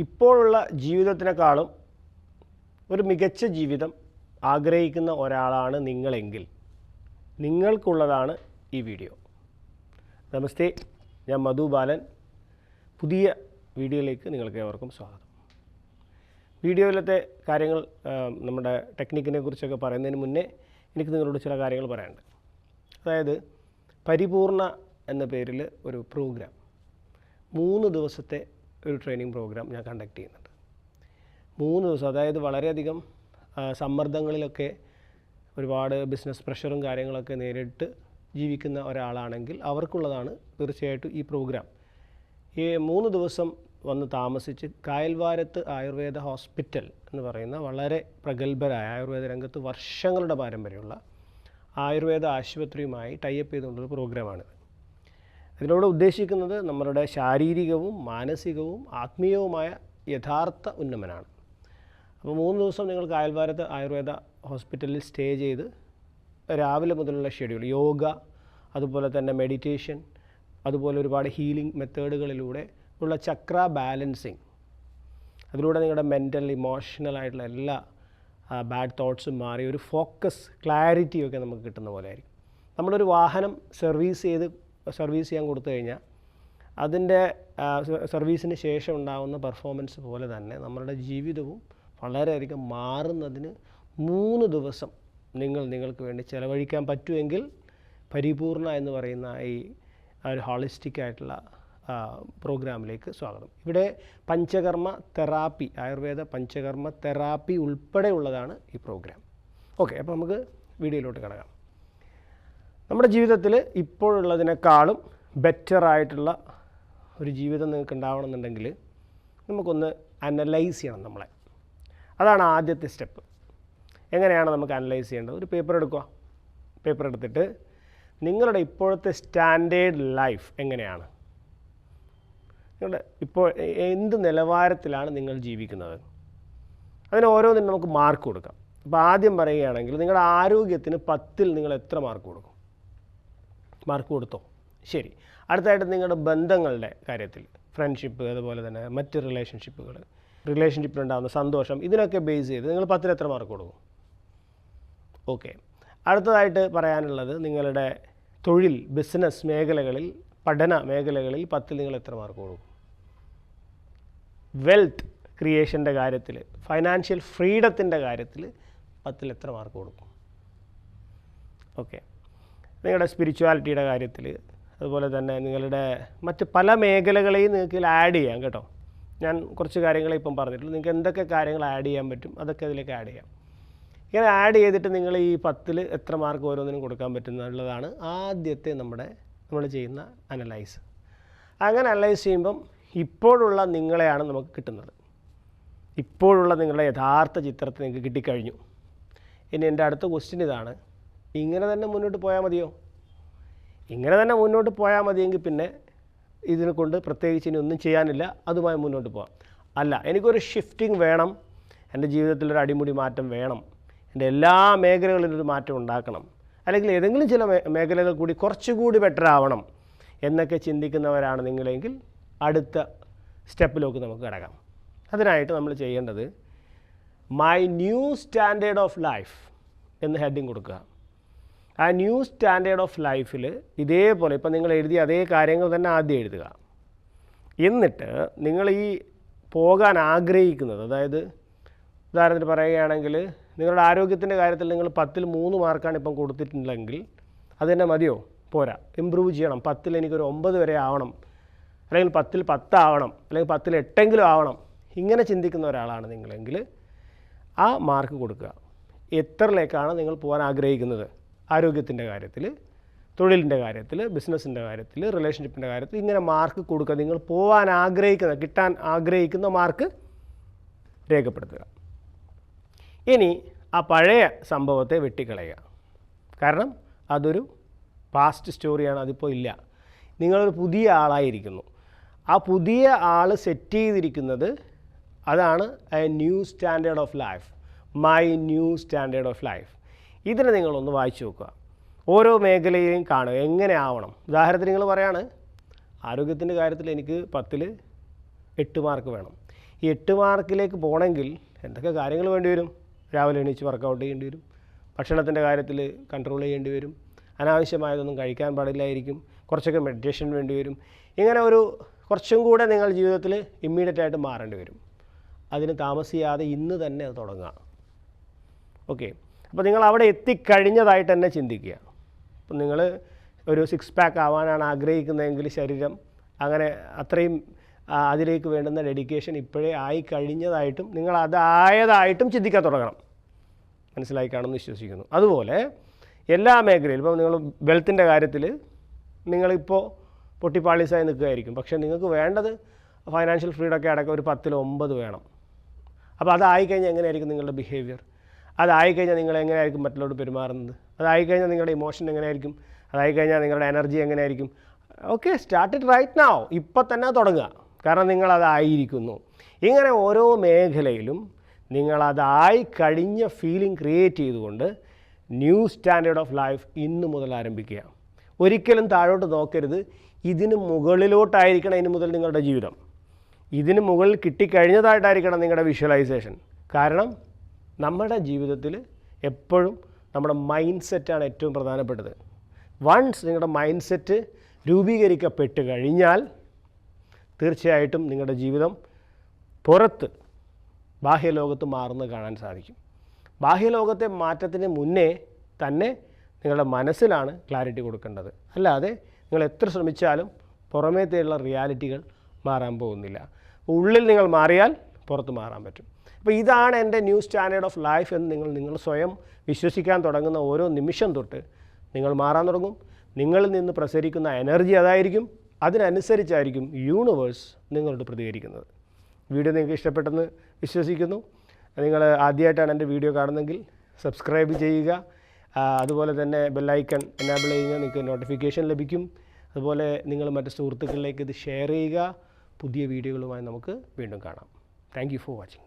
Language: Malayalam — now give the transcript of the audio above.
ഇപ്പോഴുള്ള ജീവിതത്തിനേക്കാളും ഒരു മികച്ച ജീവിതം ആഗ്രഹിക്കുന്ന ഒരാളാണ് നിങ്ങളെങ്കിൽ നിങ്ങൾക്കുള്ളതാണ് ഈ വീഡിയോ. നമസ്തേ, ഞാൻ മധു ബാലൻ. പുതിയ വീഡിയോയിലേക്ക് നിങ്ങൾക്ക് ഏവർക്കും സ്വാഗതം. വീഡിയോയിലത്തെ കാര്യങ്ങൾ നമ്മുടെ ടെക്നിക്കിനെ കുറിച്ചൊക്കെ പറയുന്നതിന് മുന്നേ എനിക്ക് നിങ്ങളോട് ചില കാര്യങ്ങൾ പറയാനുണ്ട്. അതായത് പരിപൂർണ എന്ന പേരിൽ ഒരു പ്രോഗ്രാം 3 ദിവസത്തെ ഒരു ട്രെയിനിങ് പ്രോഗ്രാം ഞാൻ കണ്ടക്ട് ചെയ്യുന്നുണ്ട്. 3 ദിവസം, അതായത് വളരെയധികം സമ്മർദ്ദങ്ങളിലൊക്കെ ഒരുപാട് ബിസിനസ് പ്രഷറും കാര്യങ്ങളൊക്കെ നേരിട്ട് ജീവിക്കുന്ന ഒരാളാണെങ്കിൽ അവർക്കുള്ളതാണ് തീർച്ചയായിട്ടും ഈ പ്രോഗ്രാം. ഈ 3 ദിവസം വന്ന് താമസിച്ച് കായൽവാരത്ത് ആയുർവേദ ഹോസ്പിറ്റൽ എന്ന് പറയുന്ന വളരെ പ്രഗത്ഭരായ ആയുർവേദ രംഗത്ത് വർഷങ്ങളുടെ പാരമ്പര്യമുള്ള ആയുർവേദ ആശുപത്രിയുമായി ടൈപ്പ് ചെയ്തുകൊണ്ടൊരു പ്രോഗ്രാമാണിത്. ഇതിലൂടെ ഉദ്ദേശിക്കുന്നത് നമ്മുടെ ശാരീരികവും മാനസികവും ആത്മീയവുമായ യഥാർത്ഥ ഉന്നമനമാണ്. അപ്പോൾ 3 ദിവസം നിങ്ങൾ കായൽവാരത്ത് ആയുർവേദ ഹോസ്പിറ്റലിൽ സ്റ്റേ ചെയ്ത് രാവിലെ മുതലുള്ള ഷെഡ്യൂൾ, യോഗ, അതുപോലെ തന്നെ മെഡിറ്റേഷൻ, അതുപോലെ ഒരുപാട് ഹീലിംഗ് മെത്തേഡുകളിലൂടെ ഉള്ള ചക്ര ബാലൻസിങ്, അതിലൂടെ നിങ്ങളുടെ മെൻ്റൽ ഇമോഷണൽ ആയിട്ടുള്ള എല്ലാ ബാഡ് തോട്ട്സും മാറി ഒരു ഫോക്കസ് ക്ലാരിറ്റിയൊക്കെ നമുക്ക് കിട്ടുന്ന പോലെ ആയിരിക്കും. നമ്മളൊരു വാഹനം സർവീസ് ചെയ്യാൻ കൊടുത്തു കഴിഞ്ഞാൽ അതിൻ്റെ സർവീസിന് ശേഷം ഉണ്ടാകുന്ന പെർഫോമൻസ് പോലെ തന്നെ നമ്മളുടെ ജീവിതവും വളരെയധികം മാറുന്നതിന് 3 ദിവസം നിങ്ങൾക്ക് വേണ്ടി ചിലവഴിക്കാൻ പറ്റുമെങ്കിൽ പരിപൂർണ എന്ന് പറയുന്ന ഈ ഒരു ഹോളിസ്റ്റിക് ആയിട്ടുള്ള പ്രോഗ്രാമിലേക്ക് സ്വാഗതം. ഇവിടെ പഞ്ചകർമ്മ തെറാപ്പി, ആയുർവേദ പഞ്ചകർമ്മ തെറാപ്പി ഉൾപ്പെടെയുള്ളതാണ് ഈ പ്രോഗ്രാം. ഓക്കെ, അപ്പോൾ നമുക്ക് വീഡിയോയിലോട്ട് കിടക്കാം. നമ്മുടെ ജീവിതത്തിൽ ഇപ്പോഴുള്ളതിനേക്കാളും ബെറ്ററായിട്ടുള്ള ഒരു ജീവിതം നിങ്ങൾക്ക് ഉണ്ടാവണമെന്നുണ്ടെങ്കിൽ നമുക്കൊന്ന് അനലൈസ് ചെയ്യണം നമ്മളെ. അതാണ് ആദ്യത്തെ സ്റ്റെപ്പ്. എങ്ങനെയാണ് നമുക്ക് അനലൈസ് ചെയ്യേണ്ടത്? ഒരു പേപ്പർ എടുക്കുക. പേപ്പർ എടുത്തിട്ട് നിങ്ങളുടെ ഇപ്പോഴത്തെ സ്റ്റാൻഡേർഡ് ലൈഫ് എങ്ങനെയാണ്, നിങ്ങളുടെ ഇപ്പോൾ എന്ത് നിലവാരത്തിലാണ് നിങ്ങൾ ജീവിക്കുന്നത്, അതിന് ഓരോന്നിനും നമുക്ക് മാർക്ക് കൊടുക്കാം. അപ്പോൾ ആദ്യം പറയുകയാണെങ്കിൽ നിങ്ങളുടെ ആരോഗ്യത്തിന് 10-ൽ നിങ്ങൾ എത്ര മാർക്ക് കൊടുക്കും? മാർക്ക് കൊടുത്തോ? ശരി. അടുത്തായിട്ട് നിങ്ങളുടെ ബന്ധങ്ങളുടെ കാര്യത്തിൽ, ഫ്രണ്ട്ഷിപ്പ്, അതുപോലെ തന്നെ മറ്റ് റിലേഷൻഷിപ്പിലുണ്ടാകുന്ന സന്തോഷം, ഇതിനൊക്കെ ബേസ് ചെയ്ത് നിങ്ങൾ 10-ൽ എത്ര മാർക്ക് കൊടുക്കും? ഓക്കെ. അടുത്തതായിട്ട് പറയാനുള്ളത് നിങ്ങളുടെ തൊഴിൽ, ബിസിനസ് മേഖലകളിൽ, പഠന മേഖലകളിൽ 10-ൽ നിങ്ങൾ എത്ര മാർക്ക് കൊടുക്കും? വെൽത്ത് ക്രിയേഷൻ്റെ കാര്യത്തിൽ, ഫൈനാൻഷ്യൽ ഫ്രീഡത്തിൻ്റെ കാര്യത്തിൽ 10-ൽ എത്ര മാർക്ക് കൊടുക്കും? ഓക്കെ. നിങ്ങളുടെ സ്പിരിച്വാലിറ്റിയുടെ കാര്യത്തിൽ, അതുപോലെ തന്നെ നിങ്ങളുടെ മറ്റ് പല മേഖലകളെയും നിങ്ങൾക്ക് ഇതിൽ ആഡ് ചെയ്യാം കേട്ടോ. ഞാൻ കുറച്ച് കാര്യങ്ങളെ ഇപ്പം പറഞ്ഞിട്ടുള്ളൂ. നിങ്ങൾക്ക് എന്തൊക്കെ കാര്യങ്ങൾ ആഡ് ചെയ്യാൻ പറ്റും അതൊക്കെ അതിലേക്ക് ആഡ് ചെയ്യാം. ഇങ്ങനെ ആഡ് ചെയ്തിട്ട് നിങ്ങൾ ഈ 10-ൽ എത്ര മാർക്ക് ഓരോന്നിനും കൊടുക്കാൻ പറ്റുന്നുള്ളതാണ് ആദ്യത്തെ നമ്മൾ ചെയ്യുന്ന അനലൈസ്. അങ്ങനെ അനലൈസ് ചെയ്യുമ്പം ഇപ്പോഴുള്ള നിങ്ങളെയാണ് നമുക്ക് കിട്ടുന്നത്. ഇപ്പോഴുള്ള നിങ്ങളുടെ യഥാർത്ഥ ചിത്രത്തെ നിങ്ങൾക്ക് കിട്ടിക്കഴിഞ്ഞു. ഇനി എൻ്റെ അടുത്ത ക്വസ്റ്റ്യൻ ഇതാണ്: ഇങ്ങനെ തന്നെ മുന്നോട്ട് പോയാൽ മതിയോ? ഇങ്ങനെ തന്നെ മുന്നോട്ട് പോയാൽ മതിയെങ്കിൽ പിന്നെ ഇതിനെ കൊണ്ട് പ്രത്യേകിച്ച് ഇനി ഒന്നും ചെയ്യാനില്ല, അതുമായി മുന്നോട്ട് പോകാം. അല്ല, എനിക്കൊരു ഷിഫ്റ്റിംഗ് വേണം, എൻ്റെ ജീവിതത്തിലൊരു അടിമുടി മാറ്റം വേണം, എൻ്റെ എല്ലാ മേഖലകളിലൊരു മാറ്റം ഉണ്ടാക്കണം, അല്ലെങ്കിൽ ഏതെങ്കിലും ചില മേഖലകൾ കൂടി കുറച്ചുകൂടി ബെറ്റർ ആവണം എന്നൊക്കെ ചിന്തിക്കുന്നവരാണ് നിങ്ങളെങ്കിൽ അടുത്ത സ്റ്റെപ്പിലേക്ക് നമുക്ക് കിടക്കാം. അതിനായിട്ട് നമ്മൾ ചെയ്യേണ്ടത് my new standard of life എന്ന് ഹെഡിങ് കൊടുക്കുക. ആ ന്യൂ സ്റ്റാൻഡേർഡ് ഓഫ് ലൈഫിൽ ഇതേപോലെ ഇപ്പം നിങ്ങൾ എഴുതിയ അതേ കാര്യങ്ങൾ തന്നെ ആദ്യം എഴുതുക. എന്നിട്ട് നിങ്ങൾ ഈ പോകാൻ ആഗ്രഹിക്കുന്നത്, അതായത് ഉദാഹരണത്തിന് പറയുകയാണെങ്കിൽ നിങ്ങളുടെ ആരോഗ്യത്തിൻ്റെ കാര്യത്തിൽ നിങ്ങൾ 10-ൽ 3 മാർക്കാണ് ഇപ്പം കൊടുത്തിട്ടുണ്ടെങ്കിൽ അത് തന്നെ മതിയോ? പോരാ, ഇമ്പ്രൂവ് ചെയ്യണം. 10-ൽ എനിക്കൊരു 9 വരെ ആവണം, അല്ലെങ്കിൽ 10-ൽ 10 ആവണം, അല്ലെങ്കിൽ 10-ൽ 8 ആവണം. ഇങ്ങനെ ചിന്തിക്കുന്ന ഒരാളാണ് നിങ്ങളെങ്കിൽ ആ മാർക്ക് കൊടുക്കുക. എത്രയിലേക്കാണ് നിങ്ങൾ പോകാൻ ആഗ്രഹിക്കുന്നത്? ആരോഗ്യത്തിൻ്റെ കാര്യത്തിൽ, തൊഴിലിൻ്റെ കാര്യത്തിൽ, ബിസിനസ്സിൻ്റെ കാര്യത്തിൽ, റിലേഷൻഷിപ്പിൻ്റെ കാര്യത്തിൽ ഇങ്ങനെ മാർക്ക് കൊടുക്കുക. നിങ്ങൾ പോകാൻ കിട്ടാൻ ആഗ്രഹിക്കുന്ന മാർക്ക് രേഖപ്പെടുത്തുക. ഇനി ആ പഴയ സംഭവത്തെ വെട്ടിക്കളയുക. കാരണം അതൊരു പാസ്റ്റ് സ്റ്റോറിയാണ്, അതിപ്പോൾ ഇല്ല. നിങ്ങളൊരു പുതിയ ആളായിരിക്കുന്നു. ആ പുതിയ ആൾ സെറ്റ് ചെയ്തിരിക്കുന്നത് അതാണ് A new standard of life, my new standard of life. ഇതിനെ നിങ്ങളൊന്ന് വായിച്ചു നോക്കുക. ഓരോ മേഖലയെയും കാണുക, എങ്ങനെ ആവണം. ഉദാഹരണത്തിന് നിങ്ങൾ പറയാണ് ആരോഗ്യത്തിൻ്റെ കാര്യത്തിൽ എനിക്ക് 10-ൽ 8 മാർക്ക് വേണം. ഈ 8 മാർക്കിലേക്ക് പോകണമെങ്കിൽ എന്തൊക്കെ കാര്യങ്ങൾ വേണ്ടി വരും? രാവിലെ എണീച്ച് വർക്കൗട്ട് ചെയ്യേണ്ടി വരും, ഭക്ഷണത്തിൻ്റെ കാര്യത്തിൽ കൺട്രോൾ ചെയ്യേണ്ടി വരും, അനാവശ്യമായതൊന്നും കഴിക്കാൻ പാടില്ലായിരിക്കും, കുറച്ചൊക്കെ മെഡിറ്റേഷൻ വേണ്ടി വരും. ഇങ്ങനെ കുറച്ചും കൂടെ നിങ്ങൾ ജീവിതത്തിൽ ഇമ്മീഡിയറ്റ് ആയിട്ട് മാറേണ്ടി വരും. അതിന് താമസിയാതെ ഇന്ന് തന്നെ അത് തുടങ്ങുക. ഓക്കെ, അപ്പോൾ നിങ്ങൾ അവിടെ എത്തിക്കഴിഞ്ഞതായിട്ട് തന്നെ ചിന്തിക്കുക. അപ്പം നിങ്ങൾ ഒരു 6 പാക്ക് ആവാനാണ് ആഗ്രഹിക്കുന്നതെങ്കിൽ ശരീരം അങ്ങനെ അത്രയും അതിലേക്ക് വേണ്ടുന്ന ഡെഡിക്കേഷൻ ഇപ്പോഴേ ആയി കഴിഞ്ഞതായിട്ടും നിങ്ങൾ അതായതായിട്ടും ചിന്തിക്കാൻ തുടങ്ങണം. മനസ്സിലായി കാണുമെന്ന് വിശ്വസിക്കുന്നു. അതുപോലെ എല്ലാ മേഖലയിലും ഇപ്പോൾ നിങ്ങൾ വെൽത്തിൻ്റെ കാര്യത്തിൽ നിങ്ങളിപ്പോൾ പൊട്ടിപ്പാളീസായി നിൽക്കുകയായിരിക്കും. പക്ഷേ നിങ്ങൾക്ക് വേണ്ടത് ഫൈനാൻഷ്യൽ ഫ്രീഡമൊക്കെ അടക്കം ഒരു 10ൽ 9 വേണം. അപ്പോൾ അതായിക്കഴിഞ്ഞാൽ എങ്ങനെയായിരിക്കും നിങ്ങളുടെ ബിഹേവിയർ? അതായിക്കഴിഞ്ഞാൽ നിങ്ങൾ എങ്ങനെയായിരിക്കും മറ്റുള്ളവരോട് പെരുമാറുന്നത്? അതായിക്കഴിഞ്ഞാൽ നിങ്ങളുടെ ഇമോഷൻ എങ്ങനെയായിരിക്കും? അതായിക്കഴിഞ്ഞാൽ നിങ്ങളുടെ എനർജി എങ്ങനെയായിരിക്കും? Okay, start it right now. ഇപ്പം തന്നെ തുടങ്ങുക. കാരണം നിങ്ങളതായിരിക്കുന്നു. ഇങ്ങനെ ഓരോ മേഖലയിലും നിങ്ങളതായി കഴിഞ്ഞ ഫീലിംഗ് ക്രിയേറ്റ് ചെയ്തുകൊണ്ട് ന്യൂ സ്റ്റാൻഡേർഡ് ഓഫ് ലൈഫ് ഇന്ന് മുതൽ ആരംഭിക്കുക. ഒരിക്കലും താഴോട്ട് നോക്കരുത്. ഇതിന് മുകളിലോട്ടായിരിക്കണം ഇനി മുതൽ നിങ്ങളുടെ ജീവിതം. ഇതിന് മുകളിൽ കിട്ടിക്കഴിഞ്ഞതായിട്ടായിരിക്കണം നിങ്ങളുടെ വിഷ്വലൈസേഷൻ. കാരണം നമ്മുടെ ജീവിതത്തിൽ എപ്പോഴും നമ്മുടെ മൈൻഡ് സെറ്റാണ് ഏറ്റവും പ്രധാനപ്പെട്ടത്. വൺസ് നിങ്ങളുടെ മൈൻഡ് സെറ്റ് രൂപീകരിക്കപ്പെട്ട് കഴിഞ്ഞാൽ തീർച്ചയായിട്ടും നിങ്ങളുടെ ജീവിതം പുറത്ത് ബാഹ്യലോകത്ത് മാറുന്നത് കാണാൻ സാധിക്കും. ബാഹ്യലോകത്തെ മാറ്റത്തിന് മുന്നേ തന്നെ നിങ്ങളുടെ മനസ്സിലാണ് ക്ലാരിറ്റി കൊടുക്കേണ്ടത്. അല്ലാതെ നിങ്ങൾ എത്ര ശ്രമിച്ചാലും പുറമേത്തേയുള്ള റിയാലിറ്റികൾ മാറാൻ പോകുന്നില്ല. ഉള്ളിൽ നിങ്ങൾ മാറിയാൽ പുറത്ത് മാറാൻ പറ്റും. അപ്പോൾ ഇതാണ് എൻ്റെ ന്യൂ സ്റ്റാൻഡേർഡ് ഓഫ് ലൈഫ് എന്ന് നിങ്ങൾ സ്വയം വിശ്വസിക്കാൻ തുടങ്ങുന്ന ഓരോ നിമിഷം തൊട്ട് നിങ്ങൾ മാറാൻ തുടങ്ങും. നിങ്ങളിൽ നിന്ന് പ്രസരിക്കുന്ന എനർജി അതായിരിക്കും. അതിനനുസരിച്ചായിരിക്കും യൂണിവേഴ്സ് നിങ്ങളോട് പ്രതികരിക്കുന്നത്. വീഡിയോ നിങ്ങൾക്ക് ഇഷ്ടപ്പെട്ടെന്ന് വിശ്വസിക്കുന്നു. നിങ്ങൾ ആദ്യമായിട്ടാണ് എൻ്റെ വീഡിയോ കാണുന്നതെങ്കിൽ സബ്സ്ക്രൈബ് ചെയ്യുക. അതുപോലെ തന്നെ ബെല്ലൈക്കൺ എനാബിൾ ചെയ്യുക, നിങ്ങൾക്ക് നോട്ടിഫിക്കേഷൻ ലഭിക്കും. അതുപോലെ നിങ്ങൾ മറ്റ് സുഹൃത്തുക്കളിലേക്ക് ഇത് ഷെയർ ചെയ്യുക. പുതിയ വീഡിയോകളുമായി നമുക്ക് വീണ്ടും കാണാം. Thank you for watching.